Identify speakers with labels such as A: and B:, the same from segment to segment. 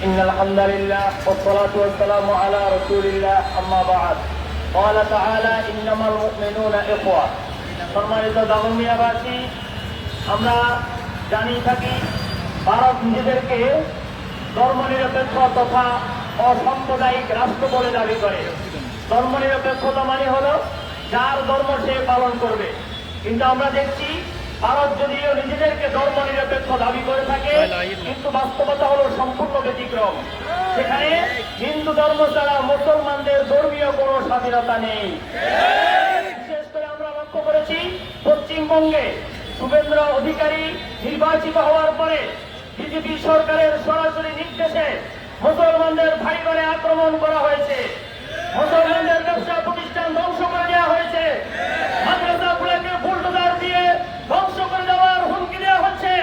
A: إن الحمد لله والصلاة والسلام على رسول الله أما بعد قال تعالى إنما المؤمنون إخوة সম্মানিত দাগনমিয়াবাসী, আমরা জানি থাকি ভারত নিজেদেরকে ধর্মনিরপেক্ষ তথা অসাম্প্রদায়িক রাষ্ট্র বলে দাবি করে। ধর্মনিরপেক্ষতা মানে হলো যার ধর্ম সে পালন করবে, কিন্তু আমরা দেখছি ভারত যদিও নিজেদেরকে ধর্মনিরপেক্ষ দাবি করে থাকে, কিন্তু বাস্তবতা হলো সম্পূর্ণ ব্যতিক্রম। সেখানে হিন্দু ধর্ম ছাড়া মুসলমানদের ধর্মীয় কোনো স্বাধীনতা নেই। বিশেষ করে আমরা লক্ষ্য করেছি পশ্চিমবঙ্গে শুভেন্দু অধিকারী নির্বাচিত হওয়ার পরে বিজেপি সরকারের সরাসরি নির্দেশে মুসলমানদের ভাই ঘরে আক্রমণ করা হয়েছে, মুসলমানদের ব্যবসা প্রতিষ্ঠান ধ্বংস করে দেওয়া হয়েছে, মাদ্রাসাগুলোকে বুলডোজার দিয়ে ধ্বংস করে দেওয়ার হুমকি দেওয়া হচ্ছে,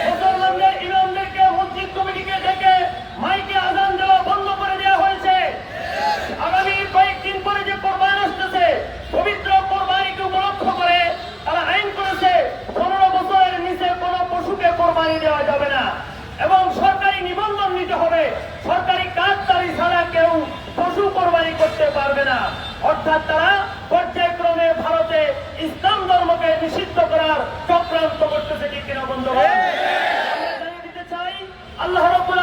A: মুসলমানদের ইমামদেরকে মসজিদ কমিটিকে ডেকে মাইকে আজান দেওয়া বন্ধ করে দেওয়া হয়েছে। আগামী কয়েকদিন পরে যে কোরবানি আসতেছে, পবিত্র কোরবানিকে উপলক্ষ করে তারা আইন করেছে 15 বছরের নিচে কোনো পশুকে কোরবানি দেওয়া যাবে না এবং সরকারি নিবন্ধন নিতে হবে। সরকারি কার্ডধারী ছাড়া কেউ পশু কোরবানি করতে পারবে না। অর্থাৎ তারা পর্যায়ক্রমে ভারতে ইসলাম ধর্মকে নিষিদ্ধ করার চক্রান্ত করতেছে। ঠিক কিনা বন্ধুগণ? আমরা জানিয়ে দিতে চাই, আল্লাহ রাব্বুল